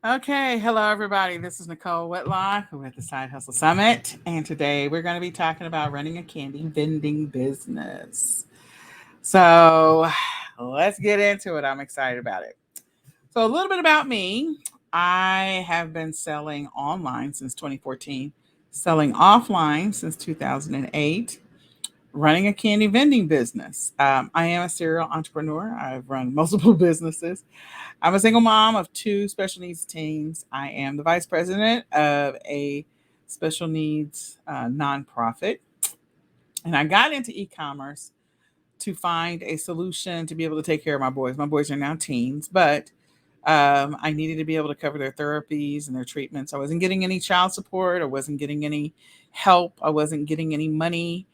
Okay, hello everybody. This is Nicole Whitlock with the Side Hustle Summit, and today we're going to be talking about running a candy vending business. So let's get into it. I'm excited about it. So, a little bit about me. I have been selling online since 2014, selling offline since 2008, running a candy vending business. I am a serial entrepreneur. I've run multiple businesses. I'm a single mom of two special needs teens. I am the vice president of a special needs nonprofit. And I got into e commerce to find a solution to be able to take care of my boys. My boys are now teens, but I needed to be able to cover their therapies and their treatments. I wasn't getting any child support. I wasn't getting any help. I wasn't getting any money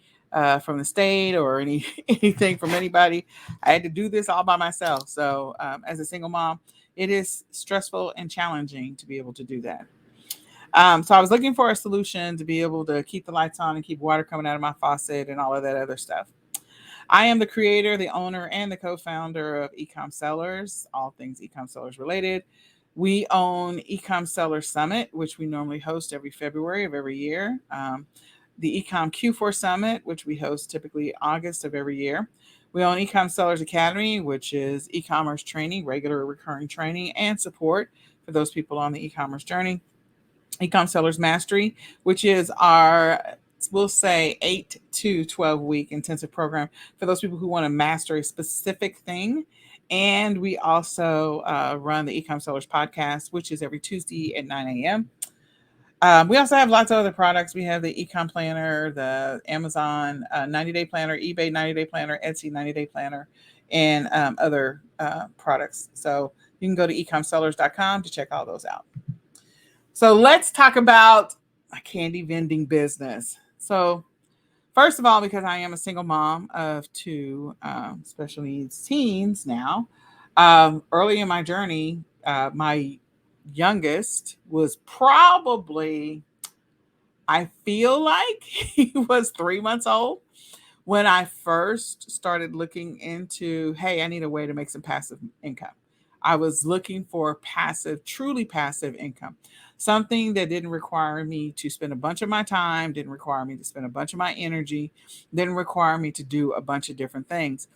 from the state or anything from anybody. I had to do this all by myself. So, as a single mom, it is stressful and challenging to be able to do that. So I was looking for a solution to be able to keep the lights on and keep water coming out of my faucet and all of that other stuff. I am the creator, the owner, and the co-founder of eCom Sellers, all things eCom Sellers related. We own eCom Seller Summit, which we normally host every February of every year. The eCom Q4 Summit, which we host typically August of every year. We own eCom Sellers Academy, which is e-commerce training, regular recurring training and support for those people on the e-commerce journey. Ecom Sellers Mastery, which is our, we'll say, 8 to 12 week intensive program for those people who want to master a specific thing. And we also run the Ecom Sellers podcast, which is every Tuesday at 9 a.m. We also have lots of other products. We have the Ecom Planner, the Amazon 90-day planner, eBay 90-day planner, Etsy 90-day planner, and other products. So you can go to ecomsellers.com to check all those out. So let's talk about a candy vending business. So, first of all, because I am a single mom of two special needs teens now, early in my journey, my youngest was probably, I feel like he was 3 months old when I first started looking into, hey, I need a way to make some passive income. I was looking for passive, truly passive income, something that didn't require me to spend a bunch of my time, didn't require me to spend a bunch of my energy, didn't require me to do a bunch of different things.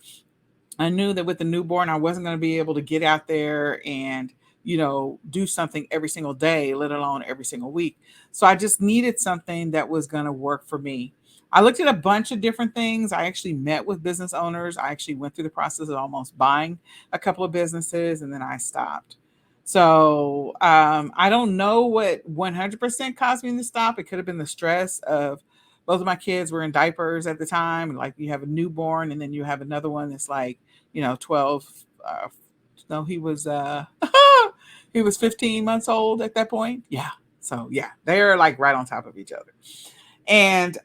I knew that with the newborn, I wasn't going to be able to get out there and, do something every single day, let alone every single week. So I just needed something that was going to work for me. I looked at a bunch of different things. I actually met with business owners. I actually went through the process of almost buying a couple of businesses and then I stopped. So I don't know what 100% caused me to stop. It could have been the stress of both of my kids were in diapers at the time. And like you have a newborn and then you have another one that's like, 12. No, he was he was 15 months old at that point. Yeah. So yeah, they're like right on top of each other. And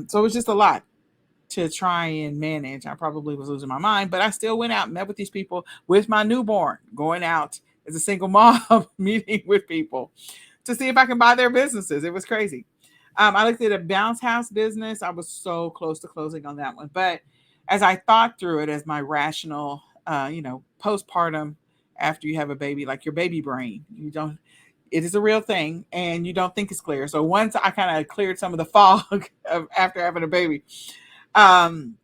so it was just a lot to try and manage. I probably was losing my mind, but I still went out and met with these people with my newborn, going out as a single mom, meeting with people to see if I can buy their businesses. It was crazy. I looked at a bounce house business. I was so close to closing on that one. But as I thought through it as my rational, postpartum, after you have a baby, like your baby brain, it is a real thing and you don't think it's clear. So once I kind of cleared some of the fog of after having a baby, um,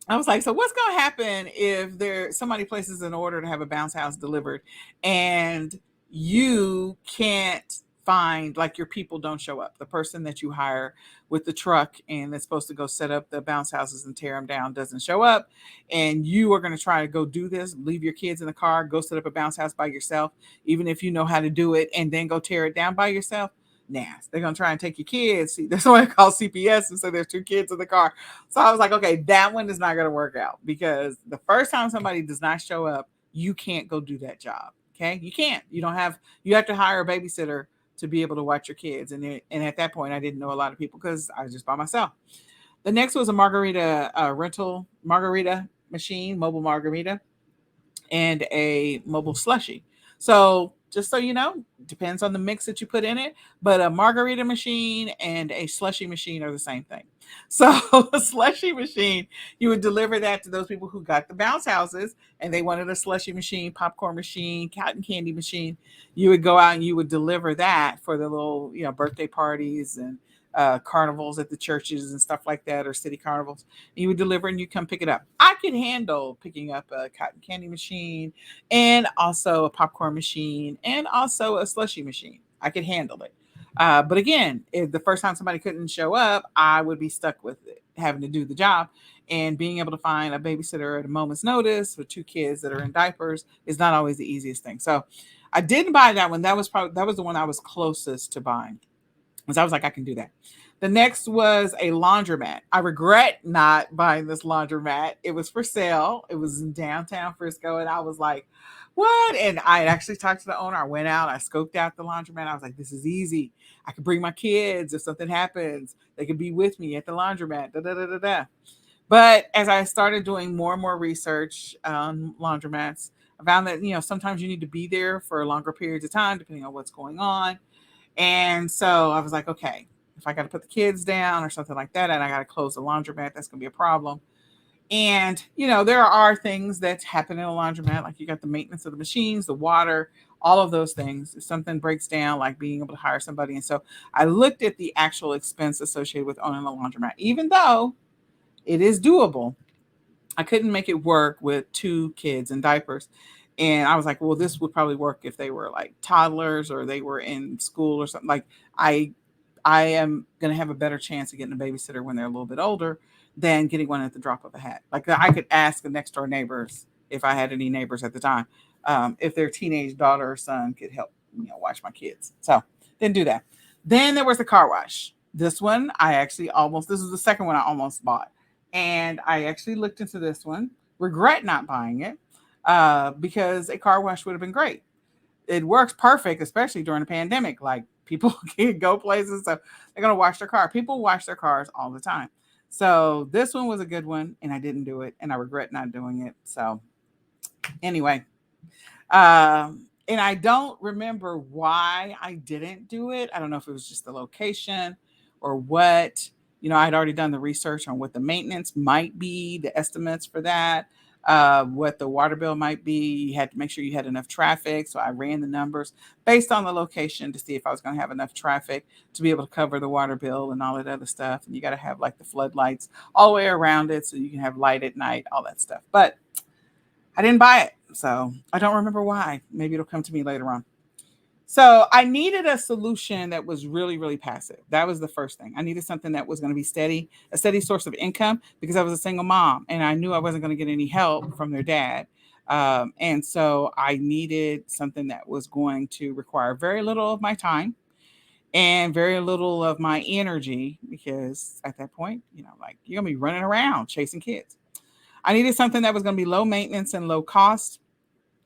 I was like, so what's going to happen if somebody places an order to have a bounce house delivered and you can't find, like, your people don't show up? The person that you hire with the truck and that's supposed to go set up the bounce houses and tear them down doesn't show up. And you are going to try to go do this, leave your kids in the car, go set up a bounce house by yourself, even if you know how to do it, and then go tear it down by yourself. Nah, they're gonna try and take your kids. See, that's what I call CPS, and so there's two kids in the car. So I was like, okay, that one is not gonna work out because the first time somebody does not show up, you can't go do that job. Okay, you can't. You have to hire a babysitter to be able to watch your kids. And at that point, I didn't know a lot of people because I was just by myself. The next was a margarita rental margarita machine, mobile margarita, and a mobile slushy. So just so you know, depends on the mix that you put in it, but a margarita machine and a slushy machine are the same thing. So a slushy machine, you would deliver that to those people who got the bounce houses and they wanted a slushy machine, popcorn machine, cotton candy machine. You would go out and you would deliver that for the little, birthday parties and carnivals at the churches and stuff like that, or city carnivals. And you would deliver and you come pick it up. I could handle picking up a cotton candy machine and also a popcorn machine and also a slushy machine. I could handle it. But again, if the first time somebody couldn't show up, I would be stuck with it, having to do the job. And being able to find a babysitter at a moment's notice with two kids that are in diapers is not always the easiest thing. So I didn't buy that one. That was the one I was closest to buying. Because I was like, I can do that. The next was a laundromat. I regret not buying this laundromat. It was for sale. It was in downtown Frisco. And I was like, what? And I actually talked to the owner. I went out, I scoped out the laundromat. I was like, this is easy. I could bring my kids if something happens. They could be with me at the laundromat. Da, da, da, da, da. But as I started doing more and more research on laundromats, I found that, sometimes you need to be there for longer periods of time, depending on what's going on. And so I was like, okay, if I got to put the kids down or something like that, and I got to close the laundromat, that's going to be a problem. And, there are things that happen in a laundromat, like you got the maintenance of the machines, the water, all of those things. If something breaks down, like being able to hire somebody. And so I looked at the actual expense associated with owning a laundromat, even though it is doable. I couldn't make it work with two kids in diapers. And I was like, well, this would probably work if they were like toddlers or they were in school or something. Like I am going to have a better chance of getting a babysitter when they're a little bit older than getting one at the drop of a hat. Like I could ask the next door neighbors, if I had any neighbors at the time, if their teenage daughter or son could help, watch my kids. So didn't do that. Then there was the car wash. This one, this was the second one I almost bought. And I actually looked into this one, regret not buying it because a car wash would have been great. It works perfect, especially during the pandemic. Like people can go places, so they're going to wash their car. People wash their cars all the time. So this one was a good one, and I didn't do it, and I regret not doing it. So anyway, and I don't remember why I didn't do it. I don't know if it was just the location or what. I'd already done the research on what the maintenance might be, the estimates for that, what the water bill might be. You had to make sure you had enough traffic. So I ran the numbers based on the location to see if I was going to have enough traffic to be able to cover the water bill and all that other stuff. And you got to have like the floodlights all the way around it so you can have light at night, all that stuff. But I didn't buy it. So I don't remember why. Maybe it'll come to me later on. So I needed a solution that was really, really passive. That was the first thing. I needed something that was going to be steady, a steady source of income, because I was a single mom and I knew I wasn't going to get any help from their dad. And so I needed something that was going to require very little of my time and very little of my energy, because at that point, like you're going to be running around chasing kids. I needed something that was going to be low maintenance and low cost.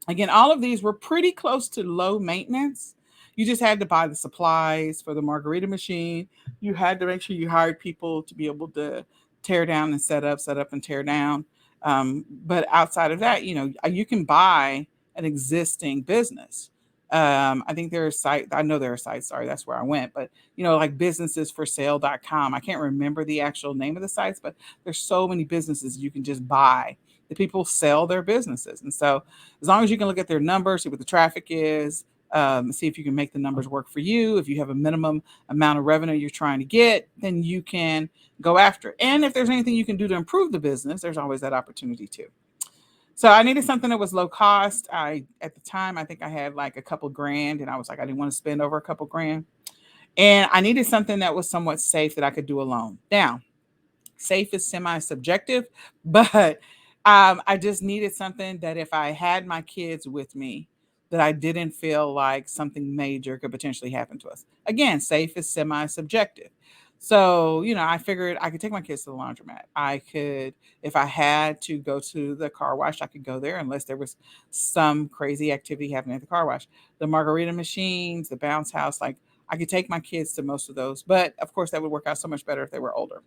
Again, all of these were pretty close to low maintenance. You just had to buy the supplies for the margarita machine. You had to make sure you hired people to be able to tear down and set up and tear down. But outside of that, you can buy an existing business. I think there are sites, I know there are sites, sorry, that's where I went, but like businessesforsale.com. I can't remember the actual name of the sites, but there's so many businesses you can just buy. The people sell their businesses. And so as long as you can look at their numbers, see what the traffic is, see if you can make the numbers work for you. If you have a minimum amount of revenue you're trying to get, then you can go after it. And if there's anything you can do to improve the business, there's always that opportunity too. So I needed something that was low cost. At the time, I think I had like a couple grand and I was like, I didn't want to spend over a couple grand. And I needed something that was somewhat safe that I could do alone. Now, safe is semi-subjective, but I just needed something that if I had my kids with me, that I didn't feel like something major could potentially happen to us. Again, safe is semi-subjective. So, I figured I could take my kids to the laundromat. I could, if I had to go to the car wash, I could go there unless there was some crazy activity happening at the car wash. The margarita machines, the bounce house, like I could take my kids to most of those. But of course, that would work out so much better if they were older.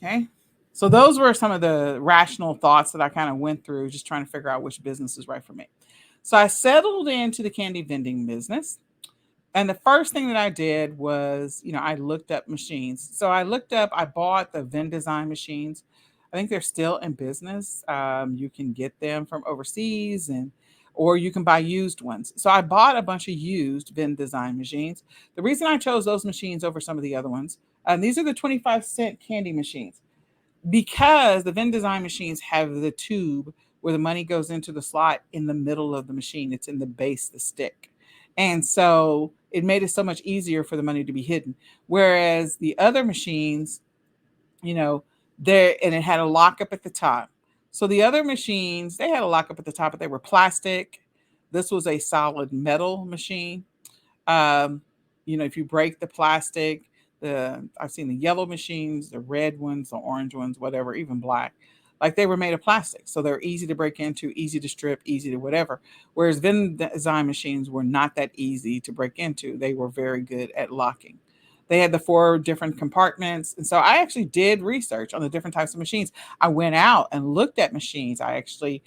Okay. So those were some of the rational thoughts that I kind of went through, just trying to figure out which business is right for me. So I settled into the candy vending business. And the first thing that I did was, I looked up machines. So I bought the Vendesign machines. I think they're still in business. You can get them from overseas, or you can buy used ones. So I bought a bunch of used Vendesign machines. The reason I chose those machines over some of the other ones, these are the 25-cent candy machines, because the Vendesign machines have the tube where the money goes into the slot in the middle of the machine. It's in the base, the stick. And so it made it so much easier for the money to be hidden. Whereas the other machines, you know, there, and it had a lockup at the top. So the other machines, they had a lockup at the top, but they were plastic. This was a solid metal machine. um, if you break the plastic, I've seen the yellow machines, the red ones, the orange ones, whatever, even black, like they were made of plastic, so they're easy to break into, easy to strip, easy to whatever. Whereas Vendesign machines were not that easy to break into. They were very good at locking. They had the four different compartments, and so I actually did research on the different types of machines. I went out and looked at machines. I actually,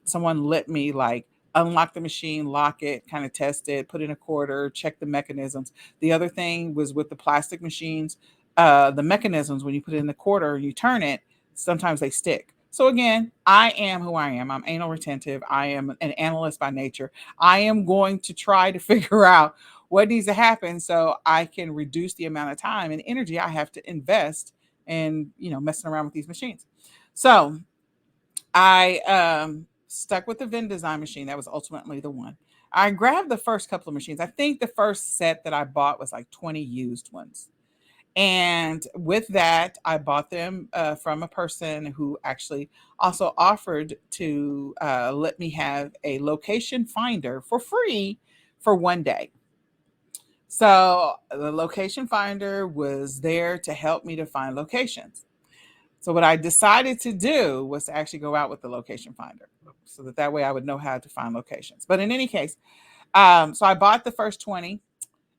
someone let me like unlock the machine, lock it, kind of test it, put in a quarter, check the mechanisms. The other thing was with the plastic machines, the mechanisms, when you put it in the quarter, you turn it, sometimes they stick. So again, I am who I am. I'm anal retentive. I am an analyst by nature. I am going to try to figure out what needs to happen so I can reduce the amount of time and energy I have to invest in, messing around with these machines. So I stuck with the Vendesign machine. That was ultimately the one. I grabbed the first couple of machines. I think the first set that I bought was like 20 used ones. And with that, I bought them from a person who actually also offered to let me have a location finder for free for one day. So the location finder was there to help me to find locations. So what I decided to do was to actually go out with the location finder, so that way I would know how to find locations. But in any case, so I bought the first 20,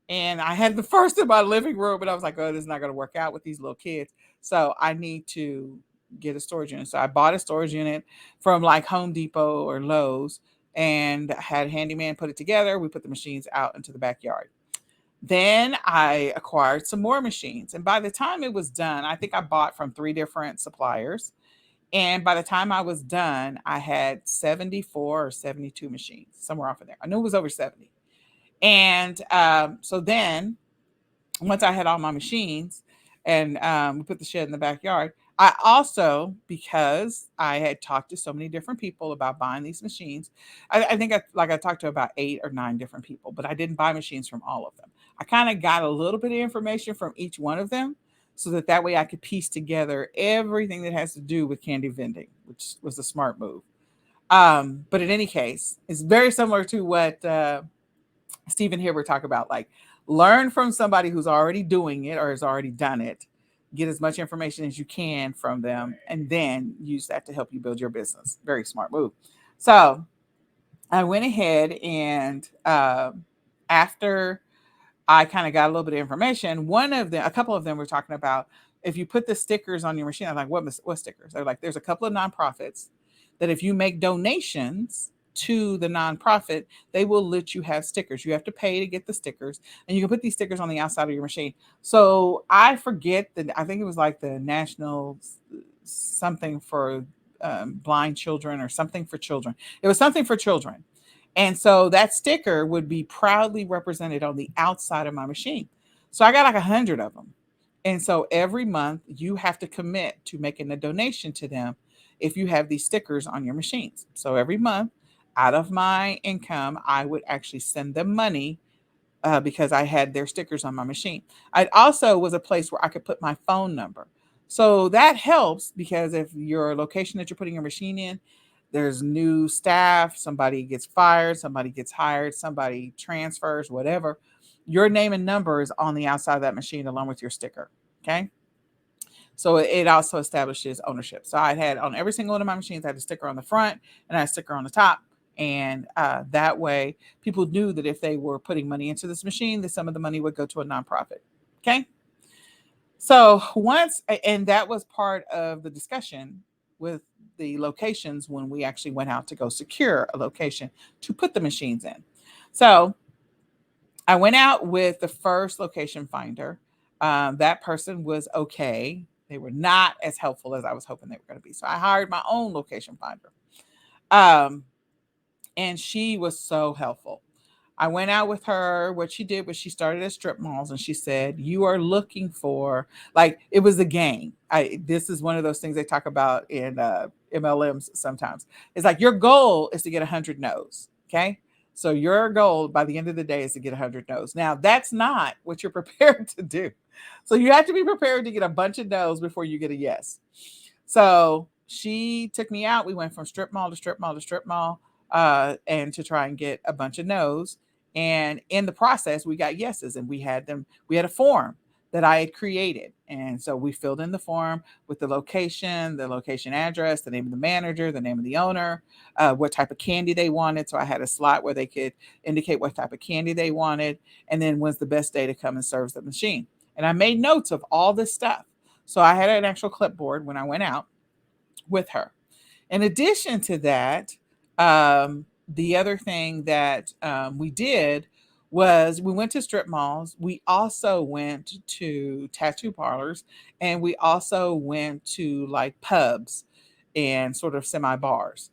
and I had the first in my living room, but I was like, oh, this is not going to work out with these little kids. So I need to get a storage unit. So I bought a storage unit from like Home Depot or Lowe's, and had a handyman put it together. We put the machines out into the backyard. Then I acquired some more machines. And by the time it was done, I think I bought from three different suppliers. And by the time I was done, I had 74 or 72 machines, somewhere off of there. I knew it was over 70. And so then, once I had all my machines, and we put the shed in the backyard, I also, because I had talked to so many different people about buying these machines, I think I talked to about 8 or 9 different people, but I didn't buy machines from all of them. I kind of got a little bit of information from each one of them, so that way I could piece together everything that has to do with candy vending, which was a smart move. But in any case, it's very similar to what Stephen Hibbert talk about, like, learn from somebody who's already doing it or has already done it. Get as much information as you can from them, and then use that to help you build your business. Very smart move. So I went ahead and after I kind of got a little bit of information. A couple of them were talking about, if you put the stickers on your machine. I'm like, what stickers? They're like, there's a couple of nonprofits that if you make donations to the nonprofit, they will let you have stickers. You have to pay to get the stickers, and you can put these stickers on the outside of your machine. So I forget that, I think it was like the national something for blind children, or something for children. It was something for children, and so that sticker would be proudly represented on the outside of my machine. So I got like 100 of them. And so every month you have to commit to making a donation to them if you have these stickers on your machines. So every month, out of my income, I would actually send them money, because I had their stickers on my machine. I also was a place where I could put my phone number. So that helps, because if your location that you're putting your machine in, there's new staff, somebody gets fired, somebody gets hired, somebody transfers, whatever, your name and number is on the outside of that machine along with your sticker. Okay. So it also establishes ownership. So I had on every single one of my machines, I had a sticker on the front and I had a sticker on the top. And that way, people knew that if they were putting money into this machine, that some of the money would go to a nonprofit. Okay. So and that was part of the discussion with the locations when we actually went out to go secure a location to put the machines in. So I went out with the first location finder. That person was okay. They were not as helpful as I was hoping they were going to be. So I hired my own location finder. Um, and she was so helpful. I went out with her. What she did was she started at strip malls and she said, "You are looking for like it was a game." This is one of those things they talk about in MLMs sometimes. It's like your goal is to get 100 no's. Okay, so your goal by the end of the day is to get 100 no's. Now that's not what you're prepared to do. So you have to be prepared to get a bunch of no's before you get a yes. So she took me out. We went from strip mall to strip mall to strip mall, and to try and get a bunch of no's. And in the process, we got yeses, and we had them. We had a form that I had created, and so we filled in the form with the location address, the name of the manager, the name of the owner, what type of candy they wanted. So I had a slot where they could indicate what type of candy they wanted, and then when's the best day to come and serve the machine. And I made notes of all this stuff. So I had an actual clipboard when I went out with her. In addition to that, the other thing that we did was we went to strip malls. We also went to tattoo parlors, and we also went to like pubs and sort of semi bars.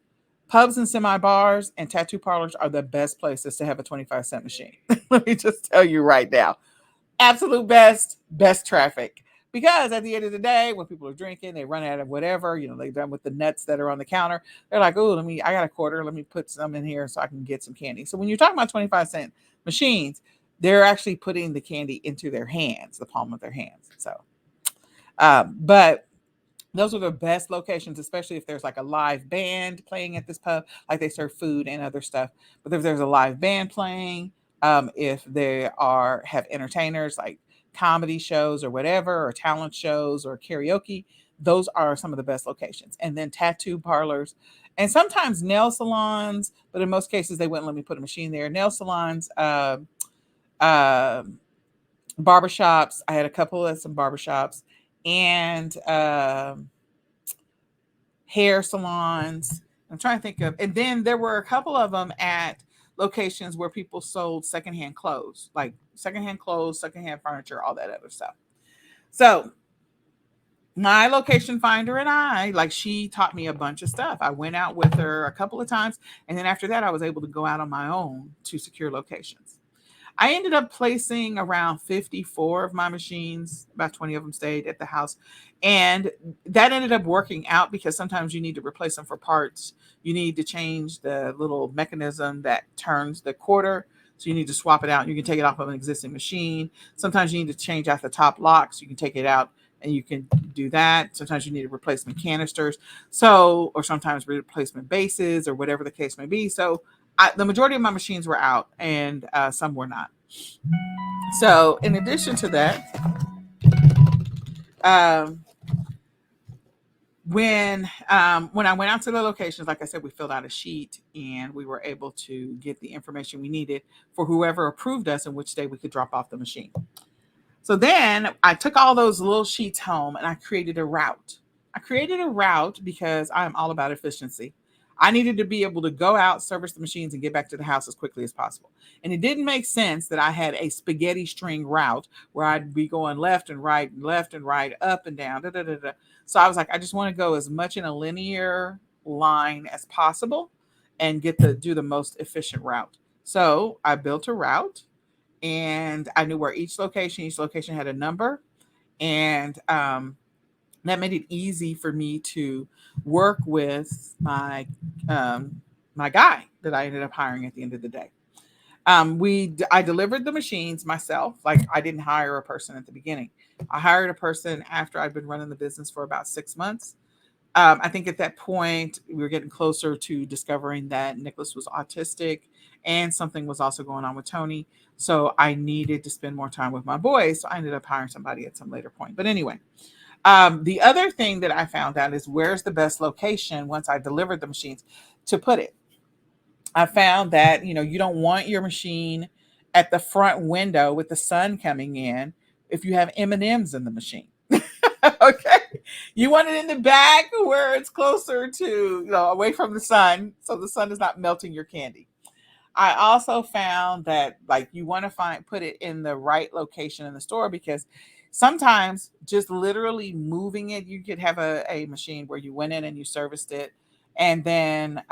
Pubs and semi bars and tattoo parlors are the best places to have a 25-cent machine. Let me just tell you right now, absolute best traffic. Because at the end of the day, when people are drinking, they run out of whatever, they're done with the nuts that are on the counter. They're like, oh, I got a quarter. Let me put some in here so I can get some candy. So when you're talking about 25-cent machines, they're actually putting the candy into their hands, the palm of their hands. So, but those are the best locations, especially if there's like a live band playing at this pub, like they serve food and other stuff. But if there's a live band playing, if they have entertainers like comedy shows or whatever, or talent shows or karaoke, those are some of the best locations. And then tattoo parlors and sometimes nail salons, but in most cases they wouldn't let me put a machine there. Nail salons, uh, barbershops. I had a couple of some barbershops and hair salons. I'm trying to think of, and then there were a couple of them at locations where people sold secondhand clothes, like secondhand clothes, secondhand furniture, all that other stuff. So my location finder and I, like, she taught me a bunch of stuff. I went out with her a couple of times, and then after that, I was able to go out on my own to secure locations. I ended up placing around 54 of my machines, about 20 of them stayed at the house. And that ended up working out because sometimes you need to replace them for parts. You need to change the little mechanism that turns the quarter. So you need to swap it out. You can take it off of an existing machine. Sometimes you need to change out the top locks. You can take it out and you can do that. Sometimes you need replacement canisters. So, or sometimes replacement bases or whatever the case may be. So the majority of my machines were out and some were not. So in addition to that, um, when I went out to the locations, like I said, we filled out a sheet and we were able to get the information we needed for whoever approved us and which day we could drop off the machine. So then I took all those little sheets home and I created a route. I created a route because I'm all about efficiency. I needed to be able to go out, service the machines, and get back to the house as quickly as possible. And it didn't make sense that I had a spaghetti string route where I'd be going left and right, up and down. Da, da, da, da. So I was like, I just want to go as much in a linear line as possible and do the most efficient route. So I built a route and I knew where each location had a number, and that made it easy for me to work with my guy that I ended up hiring at the end of the day. I delivered the machines myself. Like, I didn't hire a person at the beginning. I hired a person after I'd been running the business for about 6 months. I think at that point we were getting closer to discovering that Nicholas was autistic and something was also going on with Tony. So I needed to spend more time with my boys. So I ended up hiring somebody at some later point. But anyway, the other thing that I found out is where's the best location once I delivered the machines to put it. I found that, you don't want your machine at the front window with the sun coming in if you have M&Ms in the machine. Okay. You want it in the back where it's closer to, away from the sun, so the sun is not melting your candy. I also found that like you want to put it in the right location in the store because sometimes just literally moving it, you could have a machine where you went in and you serviced it, and then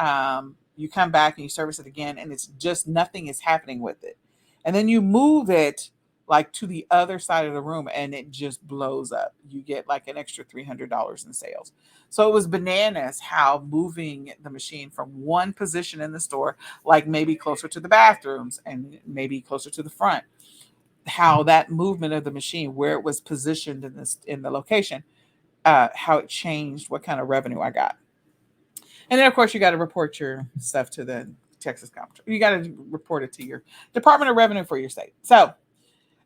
you come back and you service it again, and it's just nothing is happening with it. And then you move it like to the other side of the room and it just blows up. You get like an extra $300 in sales. So it was bananas how moving the machine from one position in the store, like maybe closer to the bathrooms and maybe closer to the front, how that movement of the machine, where it was positioned in the location, how it changed what kind of revenue I got. And then of course you got to report your stuff to the Texas Comptroller. You got to report it to your Department of Revenue for your state. So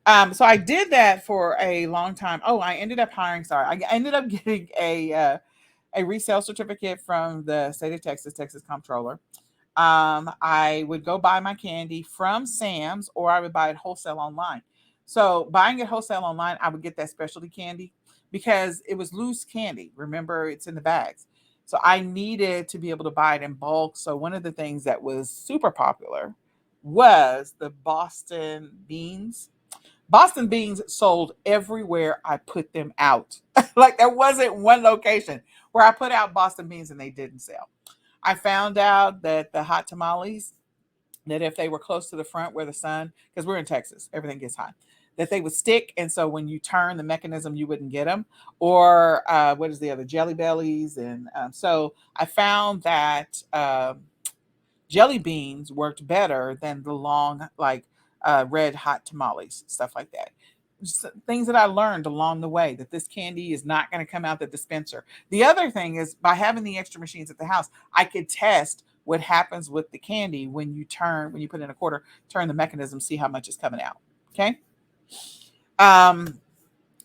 I did that for a long time. Oh, I ended up hiring. Sorry, I ended up getting a resale certificate from the state of Texas, Texas Comptroller. I would go buy my candy from Sam's, or I would buy it wholesale online. So buying it wholesale online, I would get that specialty candy because it was loose candy. Remember, it's in the bags. So I needed to be able to buy it in bulk. So one of the things that was super popular was the Boston beans. Boston beans sold everywhere I put them out. Like there wasn't one location where I put out Boston beans and they didn't sell. I found out that the hot tamales, that if they were close to the front where the sun, because we're in Texas, everything gets hot, that they would stick. And so when you turn the mechanism, you wouldn't get them. Or what is the other? Jelly bellies. And so I found that jelly beans worked better than the long, like red hot tamales, stuff like that. Things that I learned along the way, that this candy is not going to come out the dispenser. The other thing is by having the extra machines at the house, I could test what happens with the candy when you put in a quarter, turn the mechanism, see how much is coming out. Okay. Um,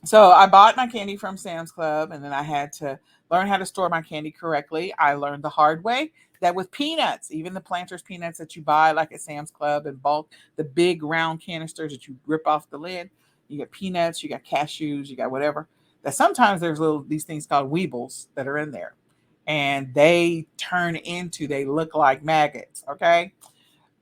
so I bought my candy from Sam's Club, and then I had to learn how to store my candy correctly. I learned the hard way that with peanuts, even the Planters peanuts that you buy like at Sam's Club in bulk, the big round canisters that you rip off the lid, you got peanuts, you got cashews, you got whatever. That sometimes there's little these things called weebles that are in there, and they look like maggots. Okay,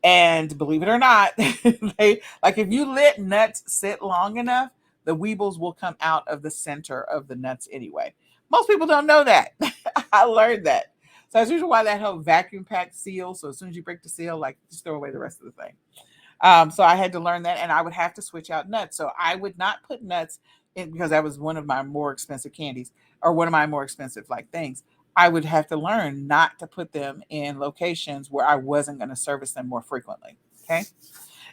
and believe it or not, they like if you let nuts sit long enough, the weebles will come out of the center of the nuts anyway. Most people don't know that. I learned that. So that's usually why that whole vacuum pack seal. So as soon as you break the seal, like just throw away the rest of the thing. So I had to learn that, and I would have to switch out nuts. So I would not put nuts in because that was one of my more expensive candies, or one of my more expensive like things. I would have to learn not to put them in locations where I wasn't going to service them more frequently. Okay.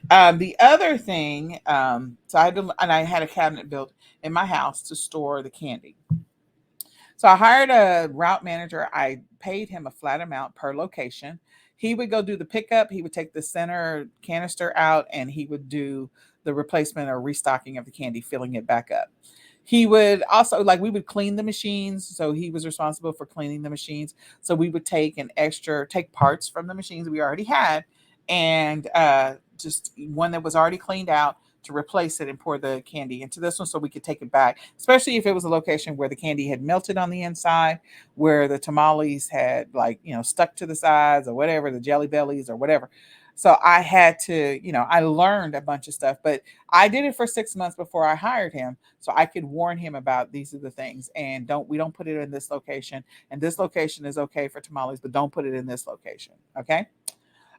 The other thing, so I had a cabinet built in my house to store the candy. So I hired a route manager. I paid him a flat amount per location. He would go do the pickup. He would take the center canister out and he would do the replacement or restocking of the candy, filling it back up. He would also like we would clean the machines. So he was responsible for cleaning the machines. So we would take parts from the machines we already had and just one that was already cleaned out to replace it and pour the candy into this one so we could take it back, especially if it was a location where the candy had melted on the inside, where the tamales had like, stuck to the sides or whatever, the jelly bellies or whatever. So I had to, I learned a bunch of stuff, but I did it for 6 months before I hired him. So I could warn him about these are the things and we don't put it in this location. And this location is okay for tamales, but don't put it in this location. Okay.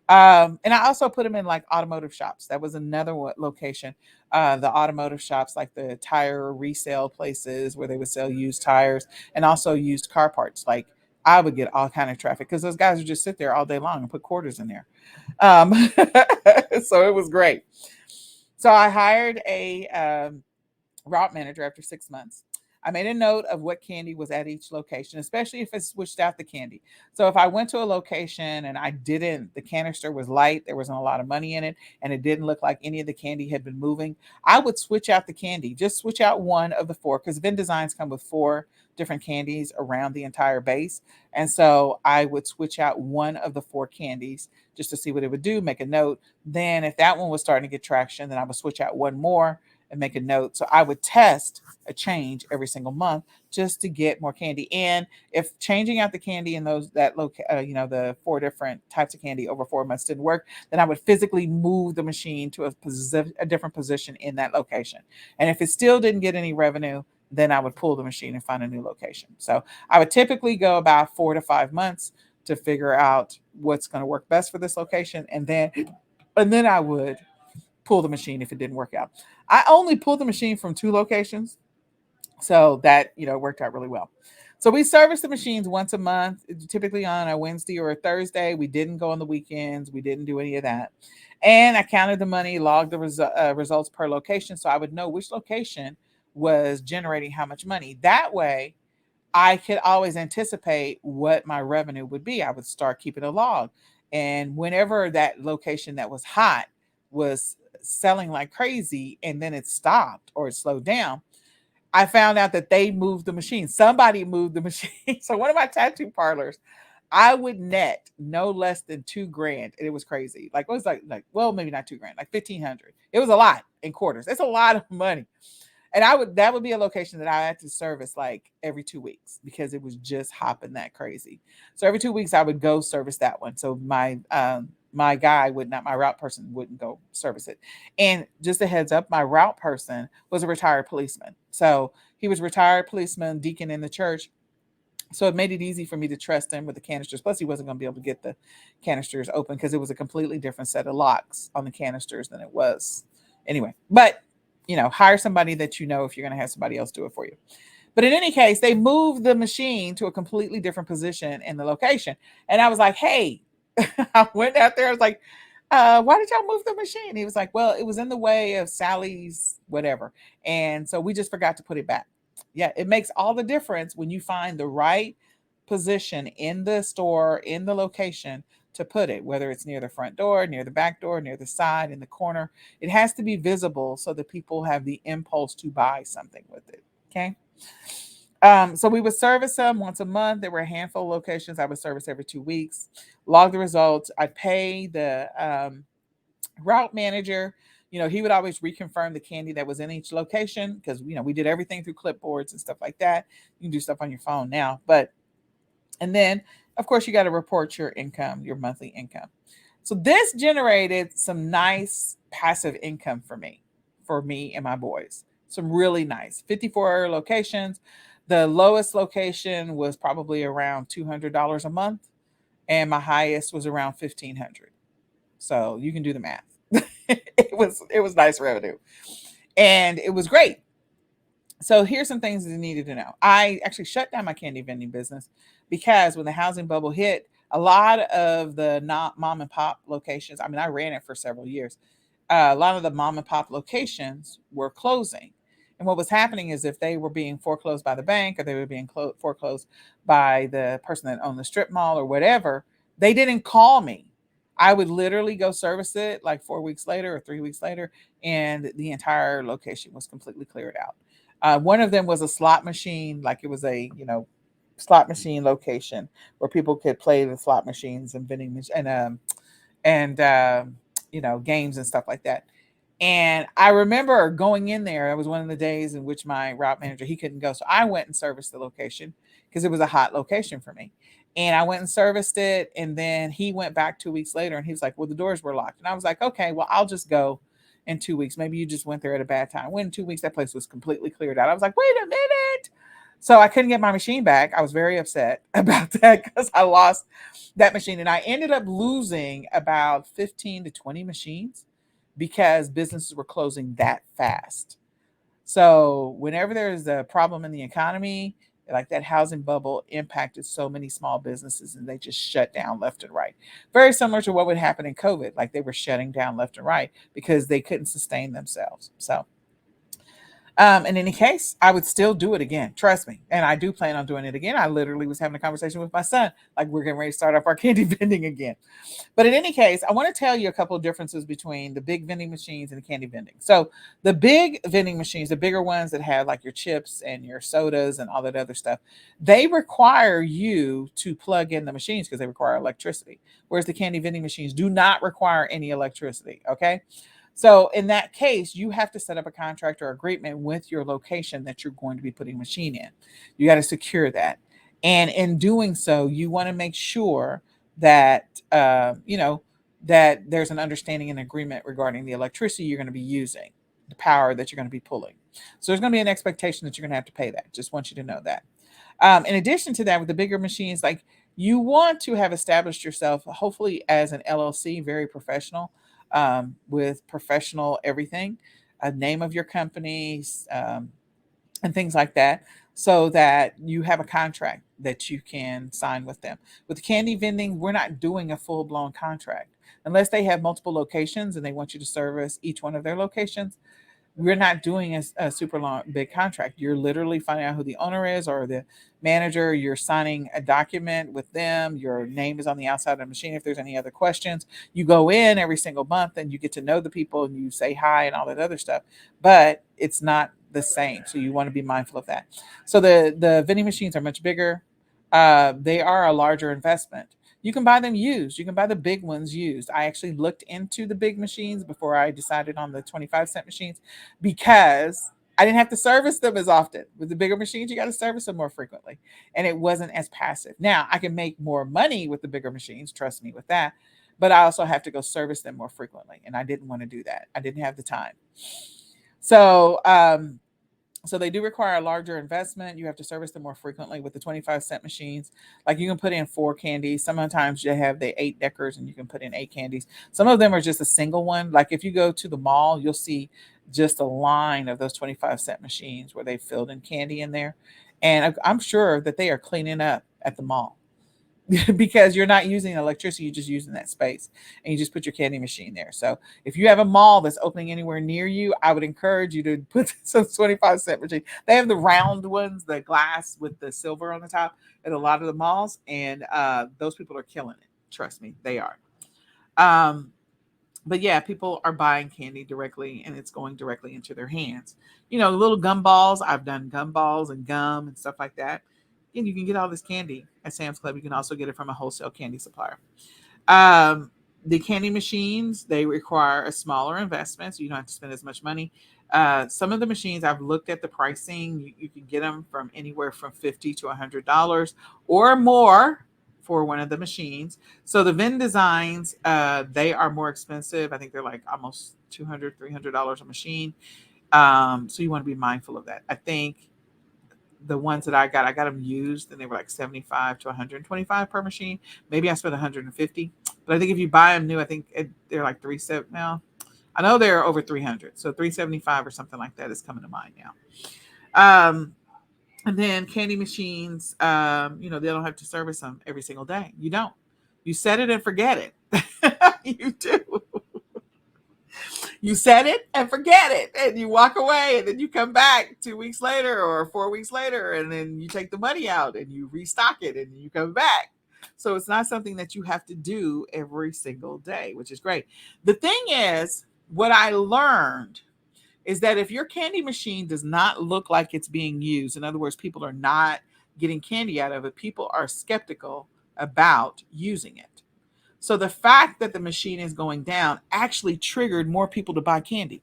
And I also put them in like automotive shops. That was another location. The automotive shops, like the tire resale places where they would sell used tires and also used car parts. Like I would get all kind of traffic because those guys would just sit there all day long and put quarters in there. Um, so it was great. So I hired a route manager after 6 months. I made a note of what candy was at each location, especially if it switched out the candy. So if I went to a location and the canister was light, there wasn't a lot of money in it, and it didn't look like any of the candy had been moving, I would switch out the candy, just switch out one of the four, because Venn designs come with four different candies around the entire base. And so I would switch out one of the four candies just to see what it would do, make a note. Then if that one was starting to get traction, then I would switch out one more and make a note. So I would test a change every single month just to get more candy. And if changing out the candy in those the four different types of candy over 4 months didn't work, then I would physically move the machine to a different position in that location. And if it still didn't get any revenue, then I would pull the machine and find a new location. So I would typically go about 4 to 5 months to figure out what's going to work best for this location, and then I would pull the machine if it didn't work out. I only pulled the machine from 2 locations, so that worked out really well. So we service the machines once a month, typically on a Wednesday or a Thursday. We didn't go on the weekends. We didn't do any of that. And I counted the money, logged the results per location, so I would know which location was generating how much money. That way, I could always anticipate what my revenue would be. I would start keeping a log. And whenever that location that was hot was selling like crazy and then it stopped or it slowed down, I found out that they moved the machine. Somebody moved the machine. So one of my tattoo parlors, I would net no less than 2 grand. And it was crazy. Like it was well, maybe not 2 grand, like 1,500. It was a lot in quarters. It's a lot of money. And that would be a location that I had to service like every 2 weeks because it was just hopping that crazy. So every 2 weeks I would go service that one. So my guy would not, my route person wouldn't go service it. And just a heads up, my route person was a retired policeman. So he was a retired policeman, deacon in the church. So it made it easy for me to trust him with the canisters. Plus, he wasn't going to be able to get the canisters open because it was a completely different set of locks on the canisters than it was anyway. But hire somebody that if you're going to have somebody else do it for you. But in any case, they moved the machine to a completely different position in the location. And I was like, hey, I went out there. I was like, why did y'all move the machine? He was like, well, it was in the way of Sally's whatever. And so we just forgot to put it back. Yeah, it makes all the difference when you find the right position in the store, in the location to put it, whether it's near the front door, near the back door, near the side, in the corner. It has to be visible so that people have the impulse to buy something with it. Okay. So we would service them once a month. There were a handful of locations I would service every 2 weeks, log the results. I'd pay the route manager. He would always reconfirm the candy that was in each location because, we did everything through clipboards and stuff like that. You can do stuff on your phone now, and then, of course, you got to report your income, your monthly income. So this generated some nice passive income for me and my boys. Some really nice 54 locations. The lowest location was probably around $200 a month, and my highest was around 1,500. So you can do the math. it was nice revenue, and it was great. So here's some things that you needed to know. I actually shut down my candy vending business because when the housing bubble hit, a lot of the not mom and pop locations, I mean, I ran it for several years. A lot of the mom and pop locations were closing. And what was happening is if they were being foreclosed by the bank or they were being foreclosed by the person that owned the strip mall or whatever, they didn't call me. I would literally go service it like 4 weeks later or 3 weeks later, and the entire location was completely cleared out. One of them was a slot machine, like it was a slot machine location where people could play the slot machines and games and stuff like that. And I remember going in there. It was one of the days in which my route manager, he couldn't go. So I went and serviced the location because it was a hot location for me. And I went and serviced it. And then he went back 2 weeks later and he was like, well, the doors were locked. And I was like, okay, well, I'll just go in 2 weeks. Maybe you just went there at a bad time. When in 2 weeks, that place was completely cleared out. I was like, wait a minute. So I couldn't get my machine back. I was very upset about that because I lost that machine. And I ended up losing about 15 to 20 machines because businesses were closing that fast. So whenever there's a problem in the economy, like that housing bubble impacted so many small businesses and they just shut down left and right. Very similar to what would happen in COVID, like they were shutting down left and right because they couldn't sustain themselves. So in any case, I would still do it again. Trust me. And I do plan on doing it again. I literally was having a conversation with my son, like we're getting ready to start up our candy vending again. But in any case, I want to tell you a couple of differences between the big vending machines and the candy vending. So the big vending machines, the bigger ones that have like your chips and your sodas and all that other stuff, they require you to plug in the machines because they require electricity. Whereas the candy vending machines do not require any electricity. Okay. So in that case, you have to set up a contract or agreement with your location that you're going to be putting a machine in. You got to secure that. And in doing so, you want to make sure that, that there's an understanding and agreement regarding the electricity you're going to be using, the power that you're going to be pulling. So there's going to be an expectation that you're going to have to pay that. Just want you to know that. In addition to that, with the bigger machines, like, you want to have established yourself, hopefully as an LLC, very professional, with professional everything, a name of your companies, and things like that, so that you have a contract that you can sign with them. With candy vending, we're not doing a full blown contract unless they have multiple locations and they want you to service each one of their locations. We're not doing a super long big contract. You're literally finding out who the owner is or the manager. You're signing a document with them. Your name is on the outside of the machine. If there's any other questions, you go in every single month and you get to know the people and you say hi and all that other stuff. But it's not the same, so you want to be mindful of that. So the vending machines are much bigger. They are a larger investment. You can buy them used. You can buy the big ones used. I actually looked into the big machines before I decided on the 25-cent machines, because I didn't have to service them as often. With the bigger machines, you got to service them more frequently. And it wasn't as passive. Now, I can make more money with the bigger machines, trust me with that. But I also have to go service them more frequently. And I didn't want to do that. I didn't have the time. So, so they do require a larger investment. You have to service them more frequently. With the 25-cent machines, like, you can put in 4 candies. Sometimes you have the 8 deckers and you can put in 8 candies. Some of them are just a single one. Like, if you go to the mall, you'll see just a line of those 25-cent machines where they filled in candy in there. And I'm sure that they are cleaning up at the mall. Because you're not using electricity, you're just using that space, and you just put your candy machine there. So if you have a mall that's opening anywhere near you, I would encourage you to put some 25-cent machine. They have the round ones, the glass with the silver on the top at a lot of the malls, and those people are killing it. Trust me, they are. Um, but yeah, people are buying candy directly and it's going directly into their hands. Little gumballs. I've done gumballs and gum and stuff like that. And you can get all this candy at Sam's Club. You can also get it from a wholesale candy supplier. Um, the candy machines, they require a smaller investment, so you don't have to spend as much money. Some of the machines, I've looked at the pricing. You can get them from anywhere from $50 to $100 or more for one of the machines. So the Venn designs, they are more expensive. I think they're like almost $200, $300 a machine. So you want to be mindful of that. I think the ones that I got them used, and they were like 75 to 125 per machine. Maybe I spent 150, but I think if you buy them new, I think they're like 370 now. I know they're over 300, so 375 or something like that is coming to mind now. And then candy machines, they don't have to service them every single day. You don't. You set it and forget it. You do. You set it and forget it, and you walk away, and then you come back 2 weeks later or 4 weeks later, and then you take the money out and you restock it and you come back. So it's not something that you have to do every single day, which is great. The thing is, what I learned is that if your candy machine does not look like it's being used, in other words, people are not getting candy out of it, people are skeptical about using it. So the fact that the machine is going down actually triggered more people to buy candy.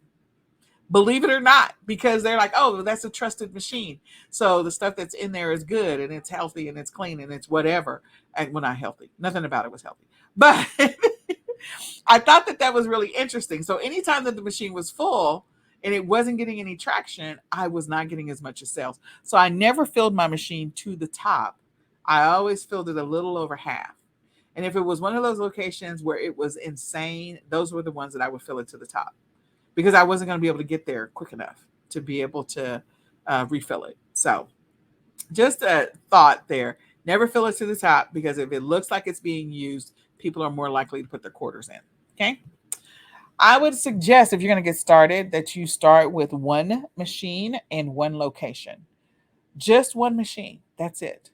Believe it or not, because they're like, oh, that's a trusted machine. So the stuff that's in there is good and it's healthy and it's clean and it's whatever. And well, not healthy. Nothing about it was healthy. But I thought that was really interesting. So anytime that the machine was full and it wasn't getting any traction, I was not getting as much as sales. So I never filled my machine to the top. I always filled it a little over half. And if it was one of those locations where it was insane, those were the ones that I would fill it to the top, because I wasn't going to be able to get there quick enough to be able to refill it. So just a thought there. Never fill it to the top, because if it looks like it's being used, people are more likely to put their quarters in. Okay. I would suggest, if you're going to get started, that you start with one machine and one location. Just one machine. That's it.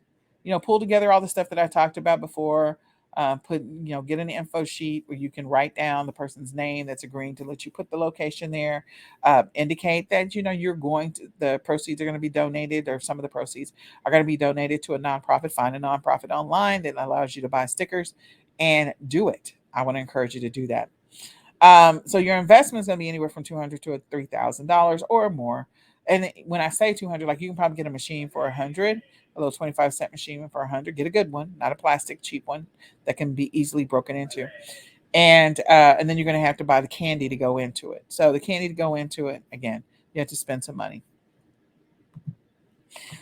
Pull together all the stuff that I talked about before. Get an info sheet where you can write down the person's name that's agreeing to let you put the location there. Indicate that you're going to, the proceeds are going to be donated, or some of the proceeds are going to be donated to a nonprofit. Find a nonprofit online that allows you to buy stickers and do it. I want to encourage you to do that. So your investment is going to be anywhere from $200 to $3,000 or more. And when I say 200, like you can probably get a machine for 100, a little 25-cent machine for 100. Get a good one, not a plastic cheap one that can be easily broken into. And then you're going to have to buy the candy to go into it. So the candy to go into it, again, you have to spend some money.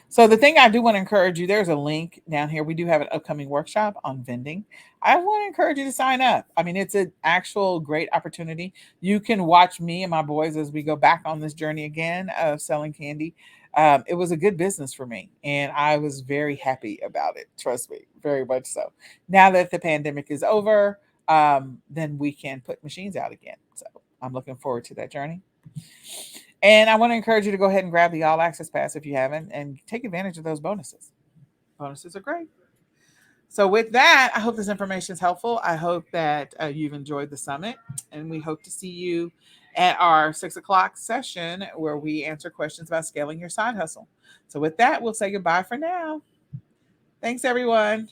So the thing I do want to encourage you, there's a link down here. We do have an upcoming workshop on vending. I want to encourage you to sign up. I mean, it's an actual great opportunity. You can watch me and my boys as we go back on this journey again of selling candy. It was a good business for me, and I was very happy about it. Trust me, very much so. Now that the pandemic is over, then we can put machines out again. So I'm looking forward to that journey. And I want to encourage you to go ahead and grab the All Access Pass if you haven't and take advantage of those bonuses. Bonuses are great. So, with that, I hope this information is helpful. I hope that you've enjoyed the summit, and we hope to see you at our 6 o'clock session where we answer questions about scaling your side hustle. So, with that, we'll say goodbye for now. Thanks, everyone.